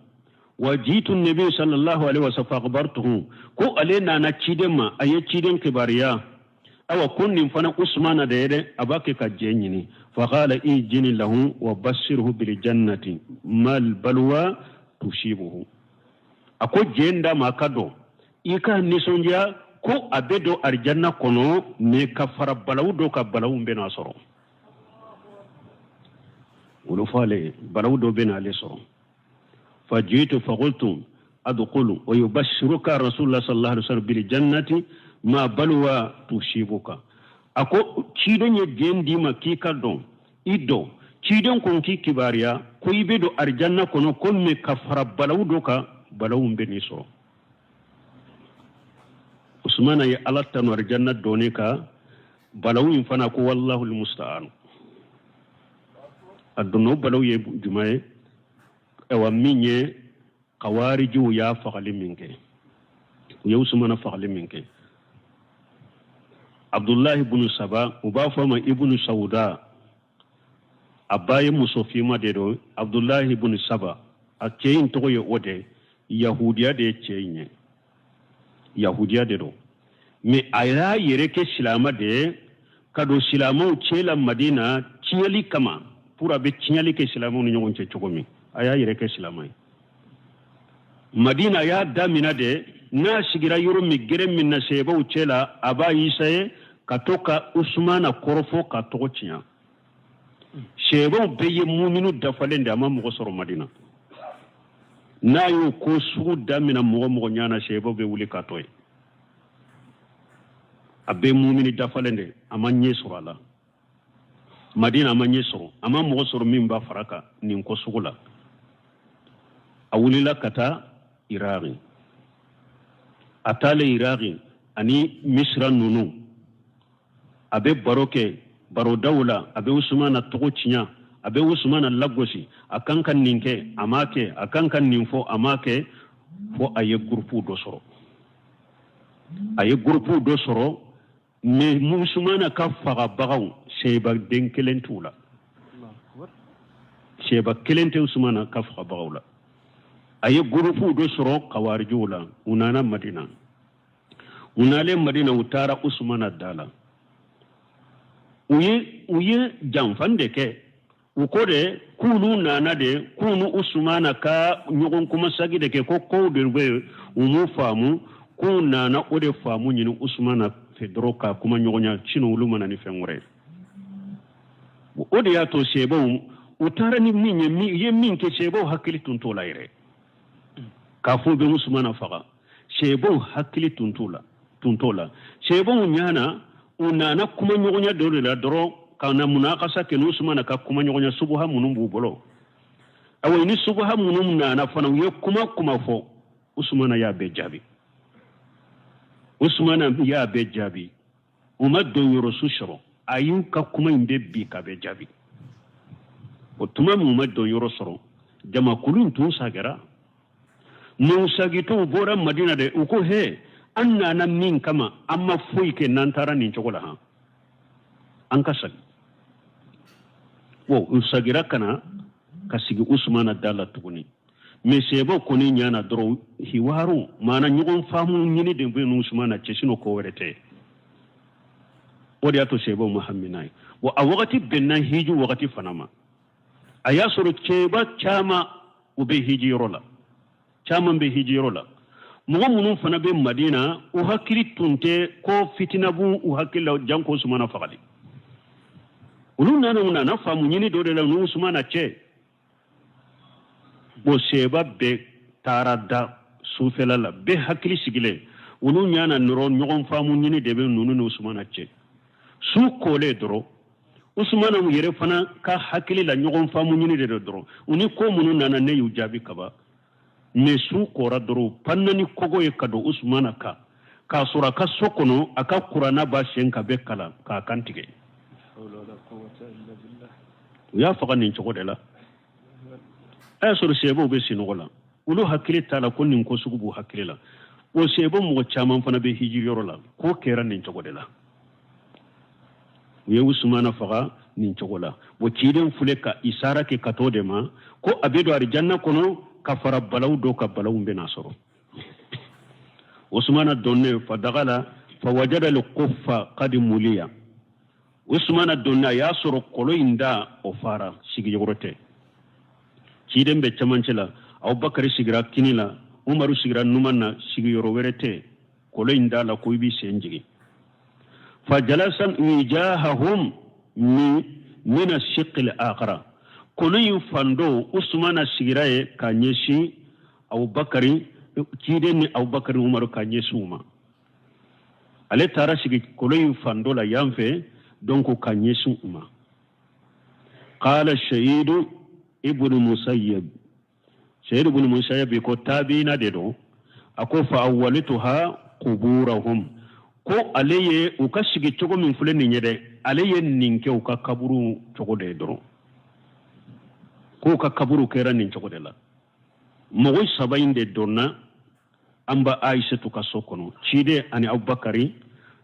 wajitu nabi sallallahu alaihi wasallam akhbartuhu ko ale na ciden ma aye ciden kibariya أو كن فنا عثمان دير أباك كجيني فقال إيجني له وبشره بالجنة ما البلوى تصيبه أكو جندا ما كدو إيكا نسونجا كو أبدو أرجانا كونو ميكفر بلاو دوكا بلاو بنا سرو ولفالي بلاو دو بنا لسرو فجيت فقلت أدخل ويبشرك رسول الله صلى الله عليه وسلم بالجنة ما بلوى تصيبك أكو تشيدون يجين ديما كيكا دون إدو تشيدون كون كي كباريا كو يبدو أرجانا كونو كون ميكفر بلاو دوكا بلاو بني سرو عثمان يا الله تنور جنة دونيكا بلو ينفنا كو والله المستعان الدنو بلو يجمعي او ميني قوارجو يا فقلي منك يا عثمان فقلي منك عبد الله بن سبا وبافما ابن سودا أباي مصوفيما ديرو عبد الله بن سبا أكين توي ودي يهوديا دي تشين yahudiya de do me aya yere ke silama de kado silama chela madina chiali kama pura be chiali ke silama ni nyon che chogomi aya yere ke silama madina ya damina de na sigira yoro mi gere min na seba chela aba isaye katoka usmana korofo katoko chinya seba be ye muminu dafalende ama mo soro madina na yo ko su damina mo nyana sebo be wuli katoy abe mumini dafalende amanye surala madina amanye suru ama mo suru mimba faraka nin ko sugula awulila kata iraqi atale iraqi ani misra nunu abe baroke baro dawla abe usmana togochinya abe usmana lagosi akankan ninke amake akankan ninfo amake fo aye groupe do soro me musumana ka faga bagaw sheba denkelen tula sheba kelente usmana ka faga bagawla aye groupe do soro kawarjula unana madina unale madina utara usmana dala uye jamfande ke ukode kunu nana de kunu usmana ka nyogon kuma sagi de ke ko de be umu famu kuna na ode famu nyinu usmana fedroka kuma nyogonya chino uluma na ni fengure ode ya to sebo utara ni ye minke sebo hakili tuntola ire kafu be usmana faga sebo hakili tuntola sebo nyana unana kuma nyogonya dole la doro kana munakasa ke usmana ka kuma nyogonya subha munumbu bolo awo ni subha munum na fana ye kuma fo usmana ya be jabi usmana ya be jabi umaddo yoro sushro ayun ka kuma inde bi ka be jabi o tuma umaddo yoro soro jama kulun tun sagara mun sagito bora madina de uko he anna nan min kama amma foi ke nan tara nin chokola ha an ka sagi wo usagira kana kasigi usmana dala tuguni me sebo koni nyana dro hiwaru mana nyugon famu nyini de be usmana chesino ko werete wodi ato sebo muhamminai wa awati benna hiju wakati fanama aya soro cheba chama ube hijirola chama be hijirola munun fana be madina u hakiri tunte ko fitina bu u hakilla janko usmana fagali ulun nana na famu nyini do de la usmana che bo seba be tarada sufela la be hakili sigile ulu nyana nuro nyogon famu nyini de be nunu usmana che su kole doro usmana mu yere fana ka hakili la nyogon famu nyini de doro uni ko munu nana ne yu jabi kaba me su kora doro pannani kogo e kado usmana ka sura ka sokono aka qur'ana ba shenka be kala ka kantige ya faga nin chogo de la ay soro sebo be sinogola ulu hakili tala ko nin ko sugubu hakili la o sebo mo chaman fana be hijiro la ko kera nin chogo de la ye usmana faga nin chogo la bo kiden fule ka isara ke katode ma ko abedo arjanna kono kafara balaw do ka balaw be nasoro usmana donne fa dagala فوجد القف قد مليا عثمان الدنيا ياسر قلوين دا أفارا سيجي يغرتي كيدن بيتمانشلا أو بكر سيجرا كينيلا عمر سيجرا نمانا سيجي يروورتي قلوين دا لكويبي سينجي فجلس وجاههم من الشق الآخر قلوين فاندو عثمان سيجرا كانيشي أو بكري كيدن أو بكر عمر كانيشوما ale tara sigi koloyin fando la yanfe donc ka ɲɛsin u ma qala shahidu ibnu musayyib shahidu ibnu musayyib ko tabina de do ako fa awwalituha quburahum ko ale ye u ka sigi cogo min filɛ nin ye dɛ ale ye nin kɛ u ka kaburu cogo de dɔrɔn ko ka kaburu kɛra nin cogo de la mɔgɔ saba in de donna amba aishatu ka so kono cide ani abubakari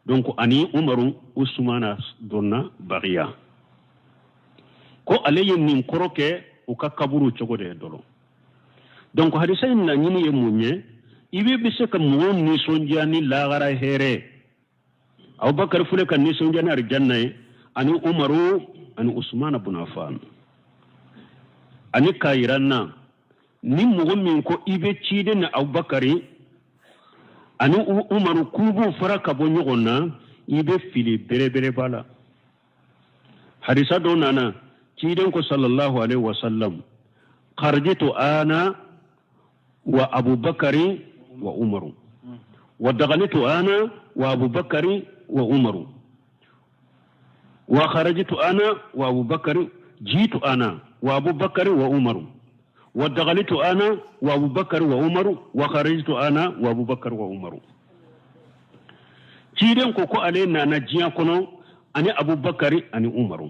donc ani umaru usmana donna bagiya ko alaye min koroke u ka kaburu cogo de dolo donc hadisa in na nyini ye munye ibe bise ka mo ni sonjani lagara here abubakar fule kan ni sonjani arjanna ani umaru ani usmana ibn affan ani kairanna ni mo min ko ibe cide na abubakari ani umaru kubu faraka bo nyogonna ibe fili bere bala hadisa do nana ciden ko sallallahu alaihi wasallam kharajtu ana wa abubakari wa umaru wa daghalitu ana wa abubakari wa umaru wa kharajtu ana wa abubakari jitu ana wa abubakari wa umaru ودخلت أنا وأبو بكر وعمر وخرجت أنا وأبو بكر وعمر تيرين كوكو علينا نجيا كنو أنا أبو بكر أنا عمر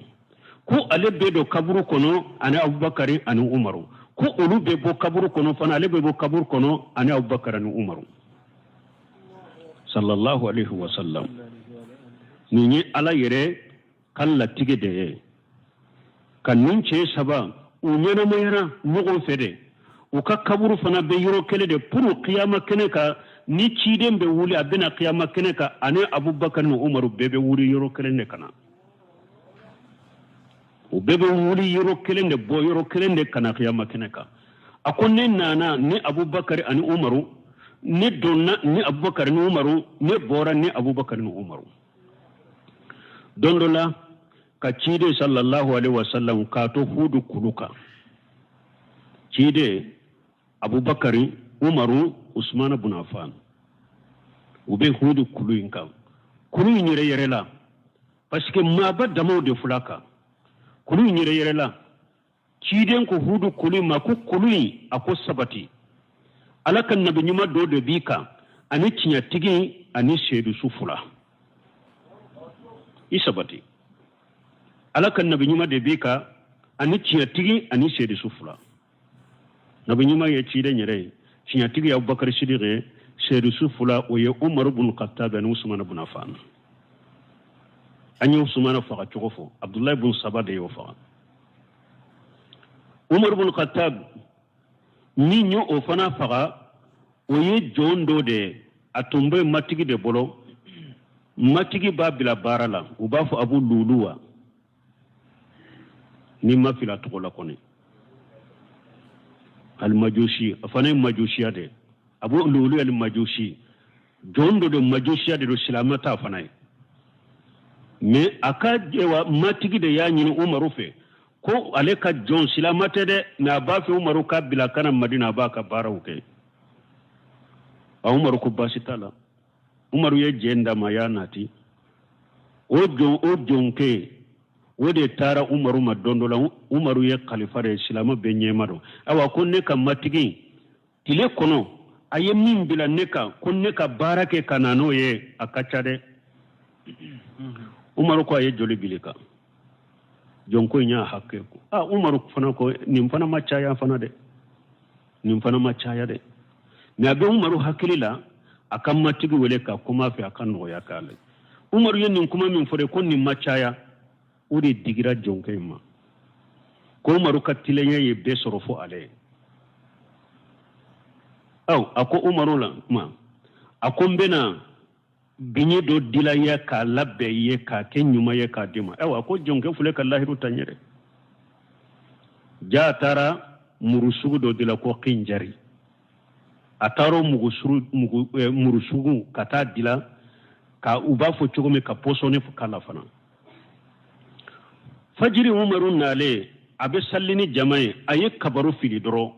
كو علي بيدو كبرو كنو أنا أبو بكر أنا عمر كو أولو بيبو كبرو كنو فانا علي بيبو كبرو كنو أنا أبو بكر أنا عمر صلى الله عليه وسلم نيني على يري كلا تيجي دي كان نينشي سبا unyana mayara mogon fede u ka kaburu fana be yoro kele de pour qiyama kene ka ni ciden be wuli abena qiyama kene ka ane abubakar no umaru bebe wuli yoro kele ne kana u bebe wuli yoro kele de bo yoro kele de kana qiyama kene ka akonne nana ni abubakar ani umaru ni donna ni abubakar ni umaru ni bora ni abubakar ni umaru dondola ka cide sallallahu alaihi wasallam ka to hudu kuluka cide abubakari umaru usman ibn affan ube hudu kuluin ka kuluin yere la parce que ma ba damo de fulaka kuluin yere la cide ko hudu kuluin ma ku kuluin ako sabati alakan nabi nyuma do de bika ani cinya tigi ani shedu sufula isabati alakan nabi nyuma de bika ani cinya tigi ani shedu sufula nabi nyuma ye cide nyere cinya tigi ya abubakar sidire shedu sufula o ye umar ibn khattab ani usman ibn affan ani usman fa chogofo abdullah ibn sabah de yo fa umar ibn khattab ni nyo o fana faga o ye jondo de atumbe matigi de bolo matigi babila barala u ba fo abu luluwa ni mafila to la kone al majushi afana majushi ade abu lulu al majushi jondo de majushi ade do silamata afana me akajewa matigi de ya nyini umaru fe ko ale ka jon silamate de na ba fi umaru ka bila kana madina ba ka barawke a umaru ko basitala umaru ye jenda mayanati o jonke o de tara umaru madondola umaru ye khalifare silama be nyemado awa ko ne ka matigi tile kono aye min bila ne ka ko ne ka barake kanano ye akachade umaru ko aye joli bilika jonko nya hakke ko umaru fana ko nim fana macaya fana de nim fana macaya de me abe umaru hakilila akan matigi wele ka kuma fi akan no ya kale umaru yen nin kuma min fore ko nim macaya uri digira jonko ma ko umaru katilenya ye be sorofo ale ako umaru la ma akombena binye do dilaya ka labbe ye ka kenyuma ye ka dima ewa ko jonke fule ka lahiru tanyere ja tara murusugu do dila ko kinjari ataro murusugu kata dila ka uba fo chogome ka posone fo kala fana fajiri umaru nale abe sallini jamae aye kabaru fili doro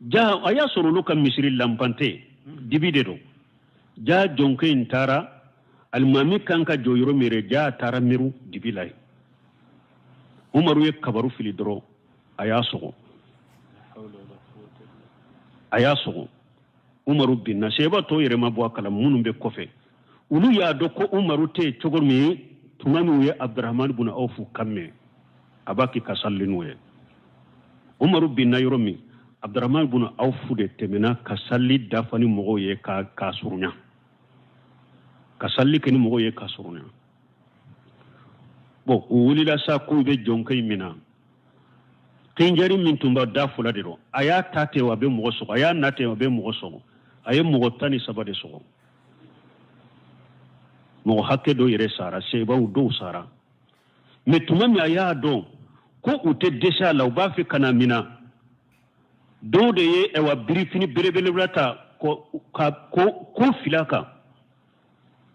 ja aya sorulu ka misiri lampante dibide do ja jonke intara almami kanka joyoro mere ja tara miru dibilai umaru ye kabaru fili doro aya sogo umaru binna seba to yere mabwa kala munum be kofe ulu ya do ko umaru te chogormi tumami ye abdurrahman ibn auf kamme abaki kasallinu ye umaru binna yoromi abdurrahman ibn auf de temena kasalli dafani mogo ye ka surunya kasalli keni mogo ye ka surunya bo wulila sa ko be jonkay mina tinjari min tumba dafula de ro aya tate wa be mogo so aya nate wa be mogo so aye mogo tani sabade so mogo hakke do yere sara seba do sara me tumami aya do ko ute desha law ba fi kana mina do de ye e wa birifini berebele brata ko filaka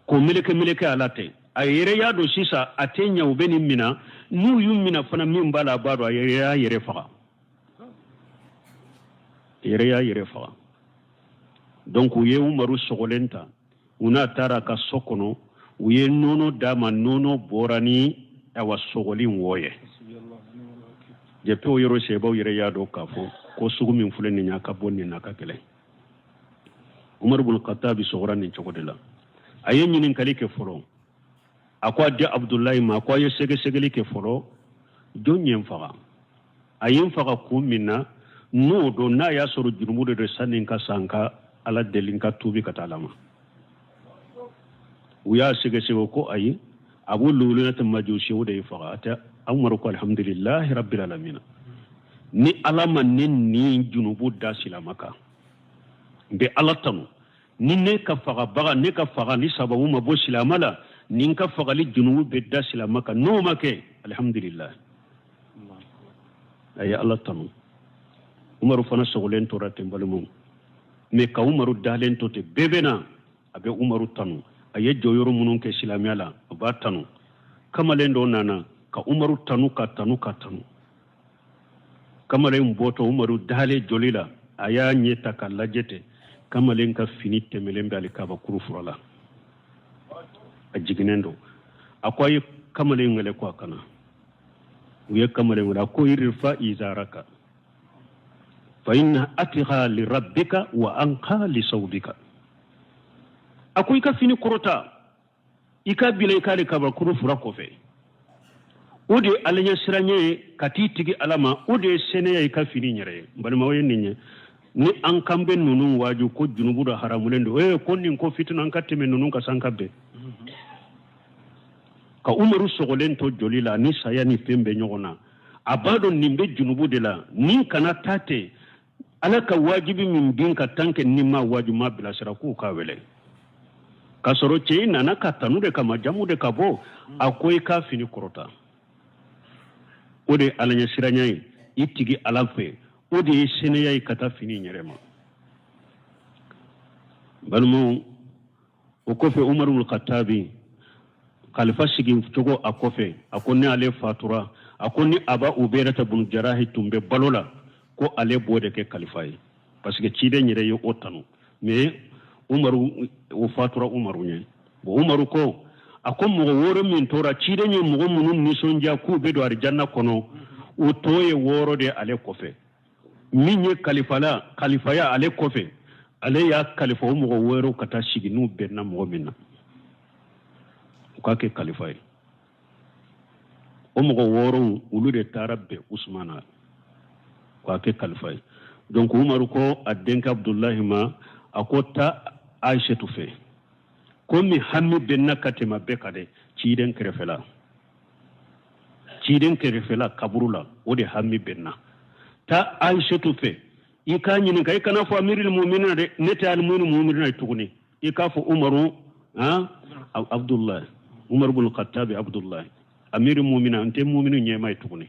ko meleke alate ayere ya do sisa atenya ubeni mina nu yumina fana min bala bado yere faga donc uye umaru sogolenta una tara ka sokono uye nono dama nono borani awa sogolin woye jepe o yoro seba yere ya do kafo ko sugu min fulen ni nyaka bonni naka kele umar ibn khattab sogorani chogodela ayen nyinin kalike folo akwa de abdullahi ma akwa ye segeli ke folo jonyen faga ayen faga ko minna no do na ya soro jurumude de sanin ka sanka ala delinka tubi katalama uya sege ko ayi abu luluna ta majushi wude faga ata amru ko alhamdulillah rabbil alamin ni alama ni junubu da silamaka be alatanu ni ne ka faga baga ne ka faga ni sababu mabo silamala nin ka fagali junubu be da silamaka no make alhamdulillah ay Allah tanu umaru fana sogolen to ratem balmu me ka umaru dalen to te bebena abe umaru tanu ay joyoro munun ke silamala ba tanu kamalen do nana ka umaru tanu ka tanu kamalen boto umaru dale jolila aya nyeta ka lajete kamalen ka finite melembe alikaba kurufurala ajiginendo akwai kamalen ngale kwa kana uye kamalen wala ko irfa izaraka fa inna atiha li rabbika wa anqa li sawbika akwai ka fini kurota ika bile kale kaba kurufura kofe ode alanya siranye katitigi alama ode sene ya ka fini nyere balma wayenni ni an kambe nunun waju ko junubu da haramulendo ko nin ko fituna an kateme nunun ka sankabe ka umaru sogolen to jolila ni saya ni fembe nyogona abado nimbe junubu de la ni kana tate alaka wajibi min bin ka tanke ni ma waju ma bila sira ku ka wele kasoro che nana ka tanu de kama jamu de kabo akoy ka fini korota ode alanya siranyai itigi alafe ode seneyai kata fini nyerema balmu okofe umarul khattabi khalifa sigin togo akofe akonni ale fatura akonni aba uberata bun jarahi tumbe balola ko ale bode ke khalifai parce que cide nyere yo otanu mais umaru o fatura umaru nye bo umaru ko akom mo woro min tora cide nye mo munun ni sonja ku be do arjanna kono o toye woro de ale kofe minye khalifa ya ale kofe ale ya khalifa mo woro kata siginu benna mo minna kwa ke kalifai o mo woro ulude tarabbe usmana kwa ke kalifai donc umaru ko adenka abdullah ma akota aisha tufe ko mi hammi benna katema bekade ciden kerefela kaburula ode hammi benna ta aisha tufe ikanyi ni kai kana fo amirul mu'minin de neta al mu'minin tuguni ika fo umaru abdullah umar ibn khattab abdullah amirul mu'minin ante mu'minu nyema tuguni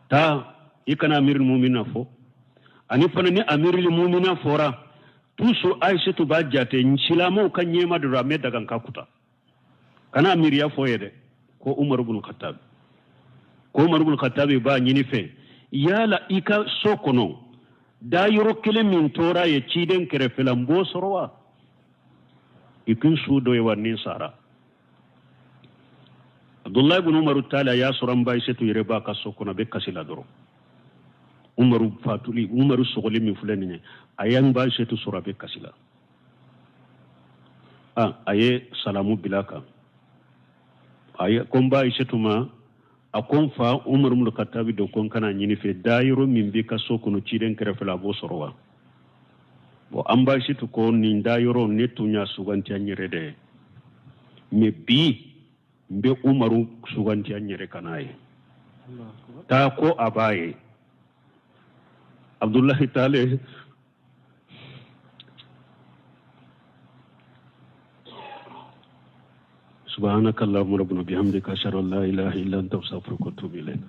ta ikana amirul mu'minin fo ani fana ni amirul mu'minin fora tusu aisha tu ba jate silamo kan nyema do rame daga kakuta kana amir ya fo yede ko umar ibn khattab ba nyini fe yala ika sokono da yoro kele min tora ye ciden kere felambo sorwa ikin sudo ye warni sara abdullah ibn umar taala ya soran bay setu yere ba ka sokono be kasila doro umaru fatuli umaru sogole min fulani ne ayan ba setu sura be kasila aye salamu bilaka aye komba setu ma akon fa umar ibn khattab do kon kana nyini fe dayiro min be ka sokono ciden kere fela bo sorwa bo amba setu ko ni dayiro netunya suganti anyere de me bi mbe umaru suganti anyere kanaye ta ko abaye abdullah taala subhanakallahumma rabbana bihamdika ashhadu an la ilaha illa anta astaghfiruka wa atubu ilayk